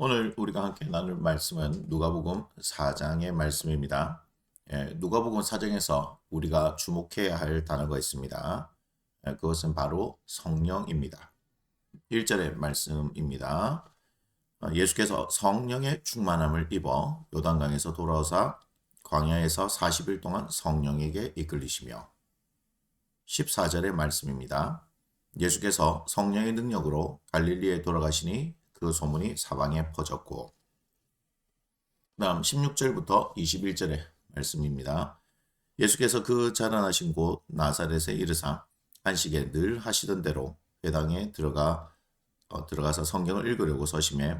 오늘 우리가 함께 나눌 말씀은 누가복음 4장의 말씀입니다. 누가복음 4장에서 우리가 주목해야 할 단어가 있습니다. 그것은 바로 성령입니다. 1절의 말씀입니다. 예수께서 성령의 충만함을 입어 요단강에서 돌아오사 광야에서 40일 동안 성령에게 이끌리시며 14절의 말씀입니다. 예수께서 성령의 능력으로 갈릴리에 돌아가시니 그 소문이 사방에 퍼졌고, 다음 16절부터 21절의 말씀입니다. 예수께서 그 자라나신 곳 나사렛에 이르사 안식에 늘 하시던 대로 회당에 들어가서 성경을 읽으려고 서심해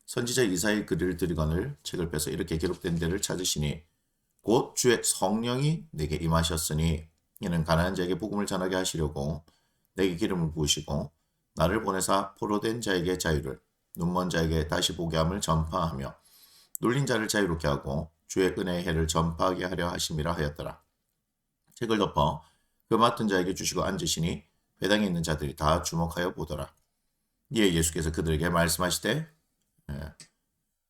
선지자 이사의 글을 들이거늘 책을 빼서 이렇게 기록된 데를 찾으시니 곧 주의 성령이 내게 임하셨으니 이는 가난한 자에게 복음을 전하게 하시려고 내게 기름을 부으시고 나를 보내사 포로된 자에게 자유를 눈먼 자에게 다시 보게 함을 전파하며 눌린 자를 자유롭게 하고 주의 은혜의 해를 전파하게 하려 하심이라 하였더라. 책을 덮어 그 맡은 자에게 주시고 앉으시니 회당에 있는 자들이 다 주목하여 보더라. 이에 예수께서 그들에게 말씀하시되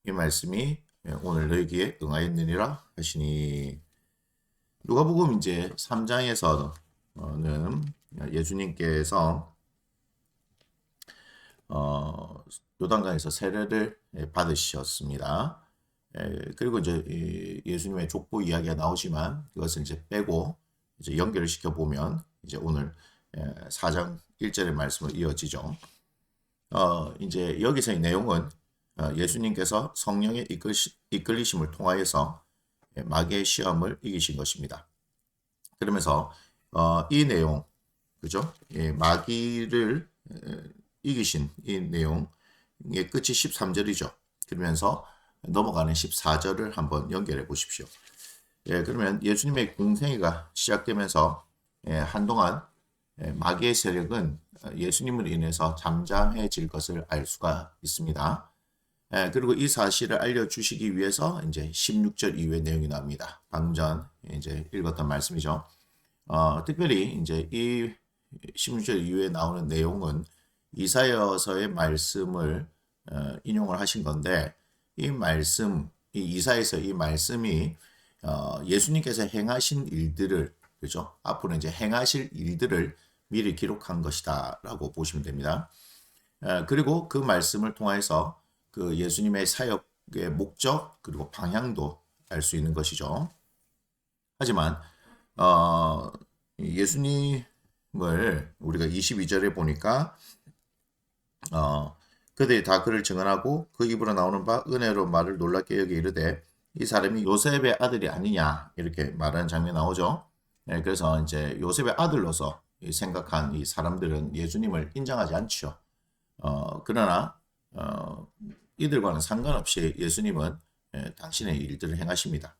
이 말씀이 오늘 너희에게 응하였느니라 하시니. 누가복음 이제 3장에서는 예수님께서 요단강에서 세례를 받으셨습니다. 그리고 이제 예수님의 족보 이야기가 나오지만 그것을 이제 빼고 이제 연결을 시켜 보면 이제 오늘 4장 1절의 말씀으로 이어지죠. 이제 여기서의 내용은 예수님께서 성령의 이끌리심을 통하여서 마귀의 시험을 이기신 것입니다. 그러면서 이 내용, 그죠? 마귀를 이기신 이 내용의 끝이 13절이죠. 그러면서 넘어가는 14절을 한번 연결해 보십시오. 그러면 예수님의 공생애가 시작되면서 한동안 마귀의 세력은 예수님을 인해서 잠잠해질 것을 알 수가 있습니다. 그리고 이 사실을 알려주시기 위해서 이제 16절 이후의 내용이 나옵니다. 방금 전 이제 읽었던 말씀이죠. 특별히 이제 이 16절 이후에 나오는 내용은 이사야서의 말씀을 인용을 하신 건데 이 말씀, 이 이사야서 이 말씀이 예수님께서 행하신 일들을 그죠? 앞으로 이제 행하실 일들을 미리 기록한 것이다라고 보시면 됩니다. 그리고 그 말씀을 통해서 그 예수님의 사역의 목적 그리고 방향도 알 수 있는 것이죠. 하지만 예수님을 우리가 22절에 보니까 그들이 다 그를 증언하고 그 입으로 나오는 바 은혜로 말을 놀랍게 여기 이르되 이 사람이 요셉의 아들이 아니냐 이렇게 말하는 장면이 나오죠. 그래서 이제 요셉의 아들로서 생각한 이 사람들은 예수님을 인정하지 않죠. 그러나 이들과는 상관없이 예수님은 당신의 일들을 행하십니다.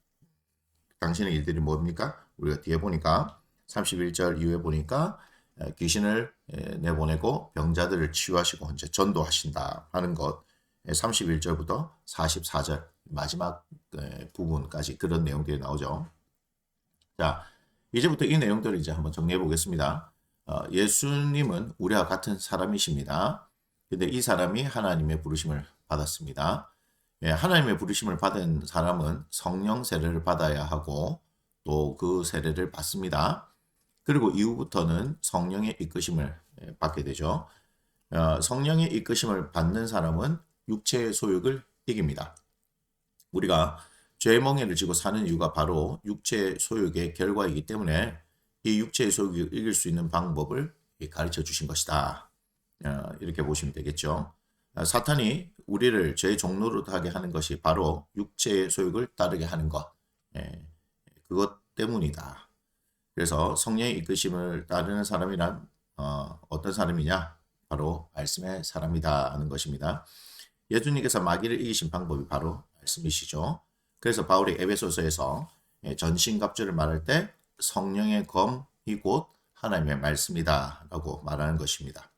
당신의 일들이 뭡니까? 우리가 뒤에 보니까 31절 이후에 보니까 귀신을 내보내고 병자들을 치유하시고 이제 전도하신다 하는 것 31절부터 44절 마지막 부분까지 그런 내용들이 나오죠. 자, 이제부터 이 내용들을 이제 한번 정리해 보겠습니다. 예수님은 우리와 같은 사람이십니다. 근데 이 사람이 하나님의 부르심을 받았습니다. 하나님의 부르심을 받은 사람은 성령 세례를 받아야 하고 또 그 세례를 받습니다. 그리고 이후부터는 성령의 이끄심을 받게 되죠. 성령의 이끄심을 받는 사람은 육체의 소욕을 이깁니다. 우리가 죄의 멍에를 지고 사는 이유가 바로 육체의 소욕의 결과이기 때문에 이 육체의 소욕을 이길 수 있는 방법을 가르쳐 주신 것이다. 이렇게 보시면 되겠죠. 사탄이 우리를 죄의 종노릇 하게 하는 것이 바로 육체의 소욕을 따르게 하는 것. 그것 때문이다. 그래서 성령의 이끄심을 따르는 사람이란 어떤 사람이냐? 바로 말씀의 사람이다 하는 것입니다. 예수님께서 마귀를 이기신 방법이 바로 말씀이시죠. 그래서 바울이 에베소서에서 전신갑주를 말할 때 성령의 검이 곧 하나님의 말씀이다 라고 말하는 것입니다.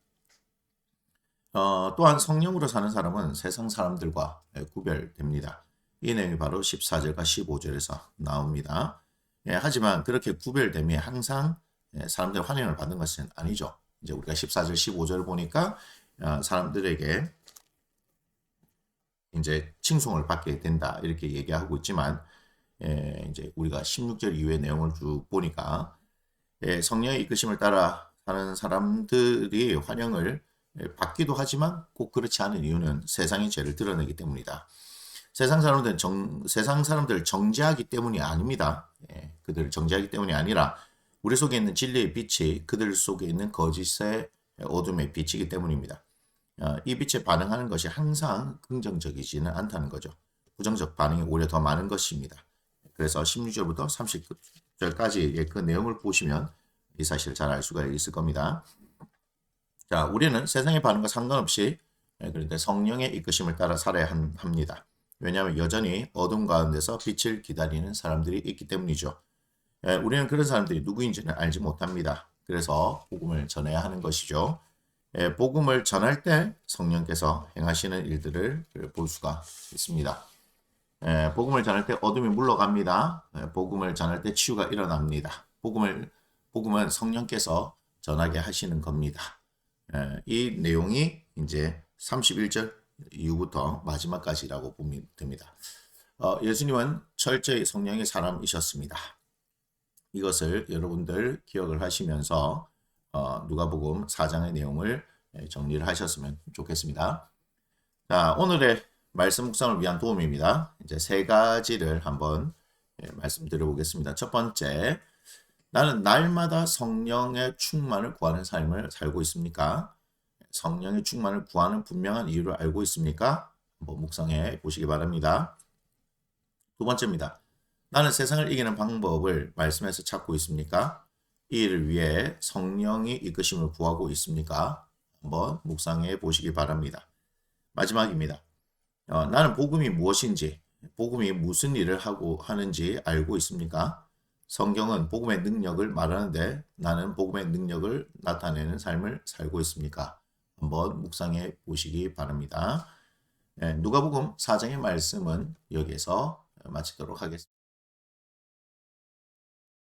또한 성령으로 사는 사람은 세상 사람들과 구별됩니다. 이 내용이 바로 14절과 15절에서 나옵니다. 하지만 그렇게 구별됨이 항상 사람들의 환영을 받는 것은 아니죠. 이제 우리가 14절, 15절을 보니까 사람들에게 이제 칭송을 받게 된다 이렇게 얘기하고 있지만 이제 우리가 16절 이후의 내용을 쭉 보니까 성령의 이끄심을 따라 사는 사람들이 환영을 받기도 하지만 꼭 그렇지 않은 이유는 세상의 죄를 드러내기 때문이다. 세상 사람들을 정죄하기 때문이 아닙니다. 그들을 정죄하기 때문이 아니라 우리 속에 있는 진리의 빛이 그들 속에 있는 거짓의 어둠에 비치기 때문입니다. 이 빛에 반응하는 것이 항상 긍정적이지는 않다는 거죠. 부정적 반응이 오히려 더 많은 것입니다. 그래서 16절부터 30절까지의 그 내용을 보시면 이 사실을 잘 알 수가 있을 겁니다. 자, 우리는 세상의 반응과 상관없이 그런데 성령의 이끄심을 따라 살아야 합니다. 왜냐하면 여전히 어둠 가운데서 빛을 기다리는 사람들이 있기 때문이죠. 우리는 그런 사람들이 누구인지는 알지 못합니다. 그래서 복음을 전해야 하는 것이죠. 복음을 전할 때 성령께서 행하시는 일들을 볼 수가 있습니다. 복음을 전할 때 어둠이 물러갑니다. 복음을 전할 때 치유가 일어납니다. 복음은 성령께서 전하게 하시는 겁니다. 이 내용이 이제 31절 이후부터 마지막까지라고 보면 됩니다. 예수님은 철저히 성령의 사람이셨습니다. 이것을 여러분들 기억을 하시면서 누가복음 4장의 내용을 정리를 하셨으면 좋겠습니다. 자, 오늘의 말씀 묵상을 위한 도움입니다. 이제 세 가지를 한번 말씀드려 보겠습니다. 첫 번째, 나는 날마다 성령의 충만을 구하는 삶을 살고 있습니까? 성령의 충만을 구하는 분명한 이유를 알고 있습니까? 한번 묵상해 보시기 바랍니다. 두 번째입니다. 나는 세상을 이기는 방법을 말씀에서 찾고 있습니까? 이 일을 위해 성령이 이끄심을 구하고 있습니까? 한번 묵상해 보시기 바랍니다. 마지막입니다. 나는 복음이 무엇인지, 복음이 무슨 일을 하는지 알고 있습니까? 성경은 복음의 능력을 말하는데 나는 복음의 능력을 나타내는 삶을 살고 있습니까? 한번 묵상해 보시기 바랍니다. 누가복음 4장의 말씀은 여기에서 마치도록 하겠습니다.